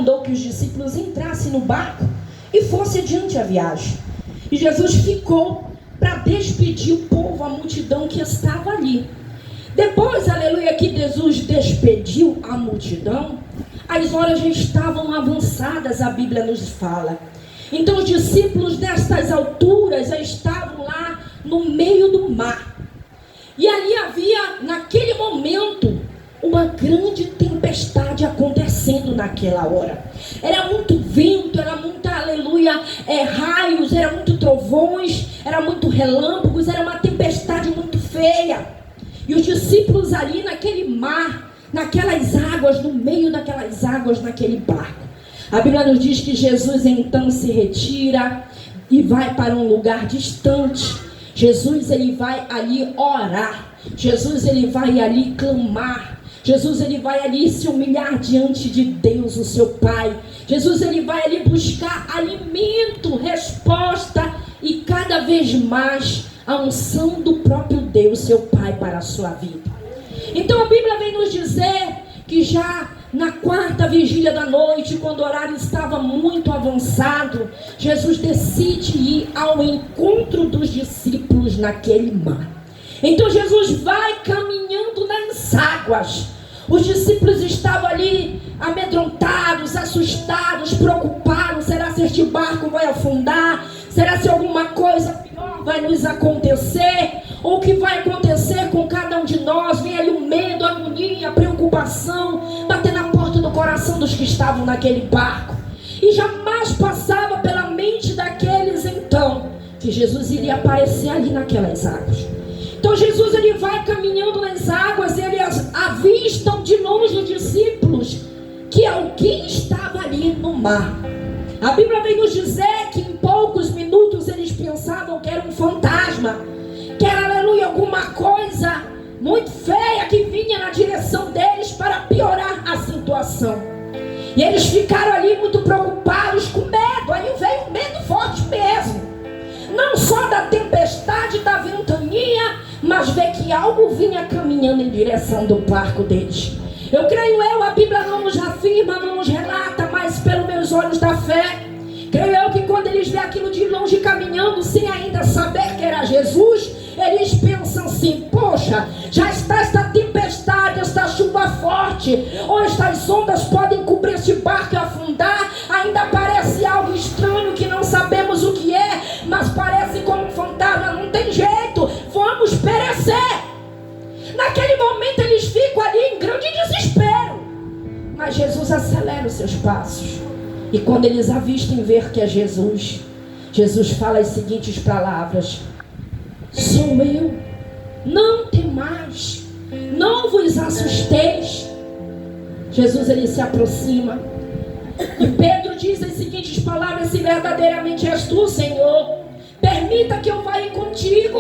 mandou que os discípulos entrassem no barco e fossem adiante a viagem. E Jesus ficou para despedir o povo, a multidão que estava ali. Depois, aleluia, que Jesus despediu a multidão, as horas já estavam avançadas, a Bíblia nos fala. Então os discípulos destas alturas já estavam lá no meio do mar. E ali havia, naquele momento, uma grande tempestade acontecendo naquela hora. Era muito vento, era muita, aleluia, raios, era muito trovões, era muito relâmpagos, era uma tempestade muito feia. E os discípulos ali naquele mar, naquelas águas, no meio daquelas águas, naquele barco. A Bíblia nos diz que Jesus então se retira e vai para um lugar distante. Jesus, ele vai ali orar. Jesus, ele vai ali clamar. Jesus, ele vai ali se humilhar diante de Deus, o seu Pai. Jesus, ele vai ali buscar alimento, resposta e cada vez mais a unção do próprio Deus, seu Pai, para a sua vida. Então a Bíblia vem nos dizer que já na quarta vigília da noite, quando o horário estava muito avançado, Jesus decide ir ao encontro dos discípulos naquele mar. Então Jesus vai caminhando nas águas. Os discípulos estavam ali amedrontados, assustados, preocupados. Será se este barco vai afundar? Será se alguma coisa pior vai nos acontecer? Ou o que vai acontecer com cada um de nós? Vem ali o medo, a agonia, a preocupação, bater na porta do coração dos que estavam naquele barco. E jamais passava pela mente daqueles então que Jesus iria aparecer ali naquelas águas. Então Jesus, ele vai caminhando nas águas, ele avistam de longe os discípulos que alguém estava ali no mar. A Bíblia vem nos dizer que em poucos minutos eles pensavam que era um fantasma, que era, aleluia, alguma coisa muito feia que vinha na direção deles para piorar a situação. E eles ficaram ali muito preocupados, com medo. Aí veio um medo forte mesmo, não só da tempestade, da ventania, mas vê que algo vinha caminhando em direção do barco deles. Eu creio a Bíblia não nos afirma, não nos relata, mas pelos meus olhos da fé, creio eu que quando eles vêem aquilo de longe caminhando, sem ainda saber que era Jesus, eles pensam assim: poxa, já está esta tempestade, esta chuva forte, ou estas ondas podem cobrir este barco e afundar. Ainda parece algo estranho que não sabemos o que é, mas parece como um fantasma, não tem jeito, vamos perecer. Naquele momento eles ficam ali em grande desespero, mas Jesus acelera os seus passos. E quando eles avistam e ver que é Jesus, Jesus fala as seguintes palavras: sou eu, não temais, não vos assusteis. Jesus, ele se aproxima e Pedro diz as seguintes palavras: se verdadeiramente és tu, Senhor, permita que eu vá contigo,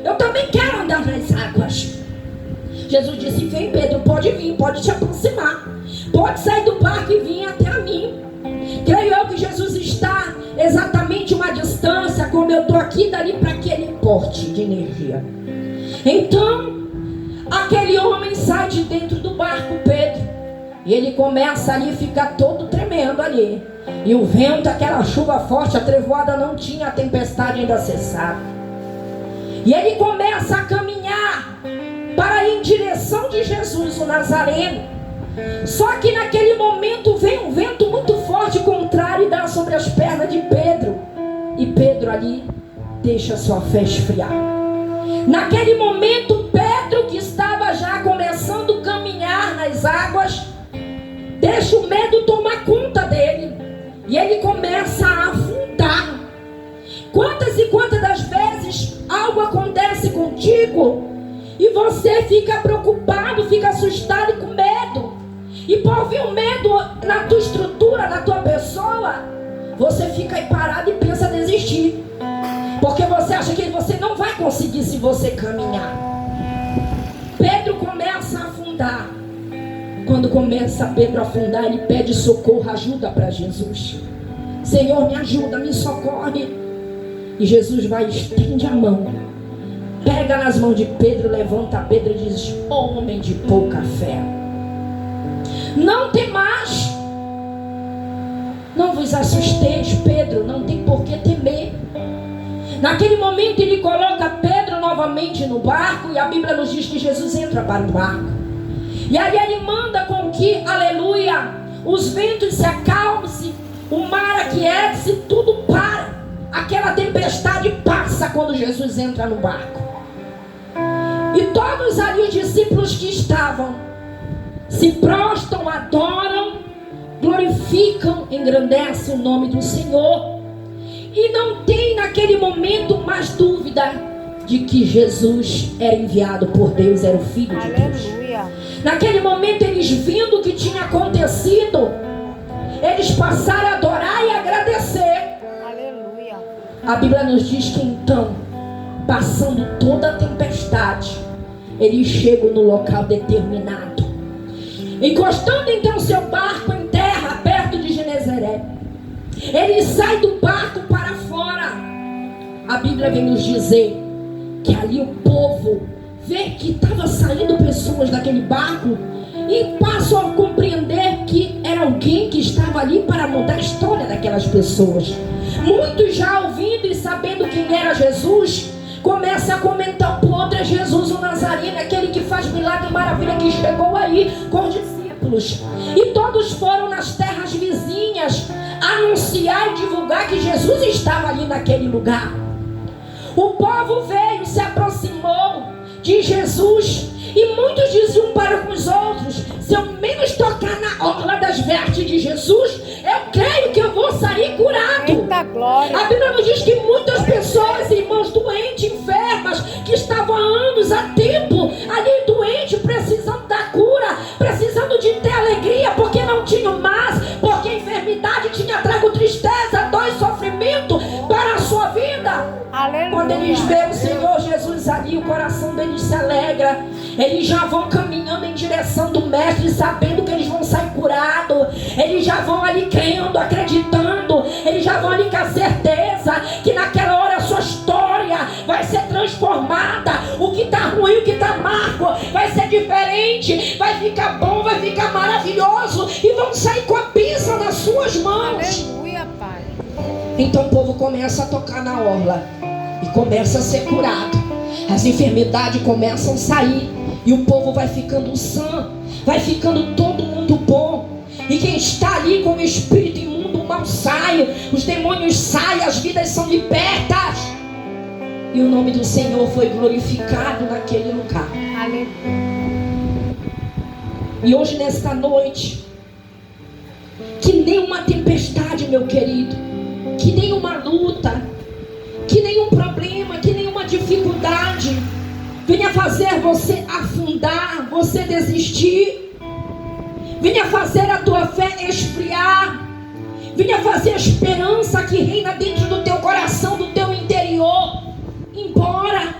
eu também quero andar nas águas. Jesus disse: vem, Pedro, pode vir, pode te aproximar, pode sair do barco e vir até a mim. Creio eu que Jesus está exatamente uma distância, como eu estou aqui, dali para aquele porte de energia. Então, aquele homem sai de dentro do barco, Pedro, e ele começa ali a ficar todo tremendo ali. E o vento, aquela chuva forte, a trevoada não tinha, a tempestade ainda cessada. E ele começa a caminhar para ir em direção de Jesus, o Nazareno. Só que naquele momento vem um vento muito forte, contrário, e dá sobre as pernas de Pedro. E Pedro ali deixa sua fé esfriar. Naquele momento, Pedro, que estava já começando a caminhar nas águas, deixa o medo tomar conta dele. E ele começa a afundar. Quantas e quantas das vezes algo acontece contigo e você fica preocupado, fica assustado e com medo? E por vir o medo na tua estrutura, na tua pessoa, você fica aí parado e pensa em desistir, porque você acha que você não vai conseguir se você caminhar. Pedro começa a afundar. Quando começa Pedro a afundar, ele pede socorro, ajuda para Jesus. Senhor, me ajuda, me socorre. E Jesus vai e estende a mão, pega nas mãos de Pedro, levanta Pedro e diz: homem de pouca fé, não temais, Não vos assusteis, Pedro, não tem por que temer. Naquele momento ele coloca Pedro novamente no barco, e a Bíblia nos diz que Jesus entra para o barco. E aí ele manda com que, aleluia, os ventos se acalmem, o mar aquiete-se, tudo para. Aquela tempestade passa quando Jesus entra no barco. E todos ali os discípulos que estavam se prostram, adoram, glorificam, engrandecem o nome do Senhor. E não tem naquele momento mais dúvida de que Jesus era enviado por Deus, era o Filho de Deus. Naquele momento eles vendo o que tinha acontecido, eles passaram a adorar e agradecer. Aleluia. A Bíblia nos diz que então, passando toda a tempestade, eles chegam no local determinado. Encostando então seu barco em terra, perto de Genezaré, ele sai do barco para fora. A Bíblia vem nos dizer que ali o povo vê que estava saindo pessoas daquele barco e passam a compreender que era alguém que estava ali para mudar a história daquelas pessoas. Muitos já ouvindo e sabendo quem era Jesus, começam a comentar por outro: é Jesus o Nazareno, aquele que faz milagre e maravilha, que chegou aí com os discípulos. E todos foram nas terras vizinhas anunciar e divulgar que Jesus estava ali naquele lugar. O povo veio, se aproximou de Jesus, e muitos diziam para os outros: se eu menos tocar na orla das vestes de Jesus, eu creio que eu vou sair curado. Eita glória. A Bíblia nos diz que muitas pessoas, irmãos, doentes, enfermas, que estavam há anos, há tempo ali doentes, precisando da cura, precisando de ter alegria, porque não tinham mais, porque a enfermidade tinha trago tristeza, dor e sofrimento para a sua vida. Aleluia. Quando eles veem o Senhor Jesus ali, o coração deles se alegra. Eles já vão caminhando em direção do Mestre, sabendo que eles vão sair curados. Eles já vão ali crendo, acreditando. Eles já vão ali com a certeza que naquela hora a sua história vai ser transformada. O que está ruim, o que está amargo, vai ser diferente. Vai ficar bom, vai ficar maravilhoso. E vão sair com a bênção nas suas mãos. Aleluia, Pai. Então o povo começa a tocar na orla e começa a ser curado. As enfermidades começam a sair e o povo vai ficando sã, vai ficando todo mundo bom. E quem está ali com o espírito imundo, o mal sai, os demônios saem, as vidas são libertas. E o nome do Senhor foi glorificado naquele lugar. Aleluia. E hoje, nesta noite, que nem uma tempestade, meu querido, que nem uma luta, que nenhum problema, que nenhuma dificuldade venha fazer você afundar, você desistir, venha fazer a tua fé esfriar, venha fazer a esperança que reina dentro do teu coração, do teu interior, embora.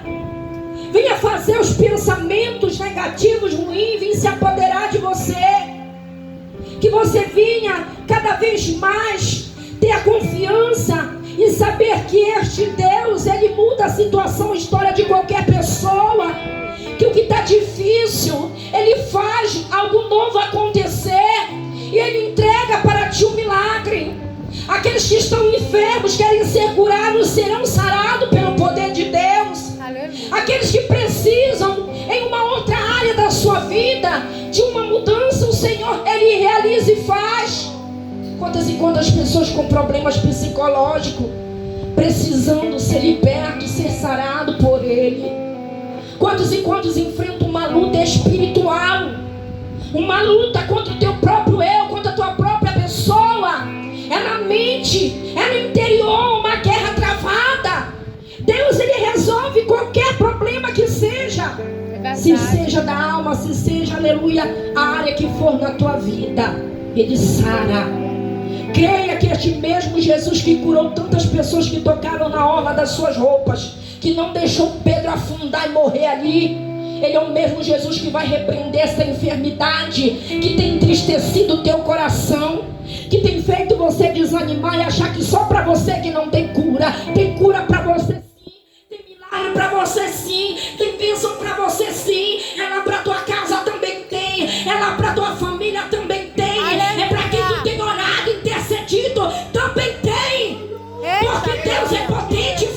Venha fazer os pensamentos negativos, ruins, vir se apoderar de você. Que você venha cada vez mais ter a confiança e saber que este Deus, Ele muda a situação, a história de qualquer pessoa. Que o que está difícil, Ele faz algo novo acontecer. E Ele entrega para ti um milagre. Aqueles que estão enfermos, querem ser curados, serão sarados pelo poder de Deus. Aqueles que precisam em uma outra área da sua vida de uma mudança, o Senhor, Ele realiza e faz. Quantas e quantas pessoas com problemas psicológicos, precisando ser liberto, ser sarado por Ele. Quantos e quantos enfrentam uma luta espiritual, uma luta contra o teu próprio eu, contra a tua própria pessoa. É na mente, é no interior, uma guerra travada. Deus, Ele resolve qualquer problema que seja. Se seja da alma, se seja, aleluia, a área que for na tua vida, Ele sara. Creia que este mesmo Jesus que curou tantas pessoas que tocaram na orla das suas roupas, que não deixou Pedro afundar e morrer ali, Ele é o mesmo Jesus que vai repreender essa enfermidade que tem entristecido o teu coração, que tem feito você desanimar e achar que só para você que não tem cura. Tem cura para você sim, tem milagre para você sim, tem bênção para você sim. É lá para tua casa também tem, é lá para tua família também tem. É para quem tu tem orado, intercedido, também tem. Porque Deus é potente e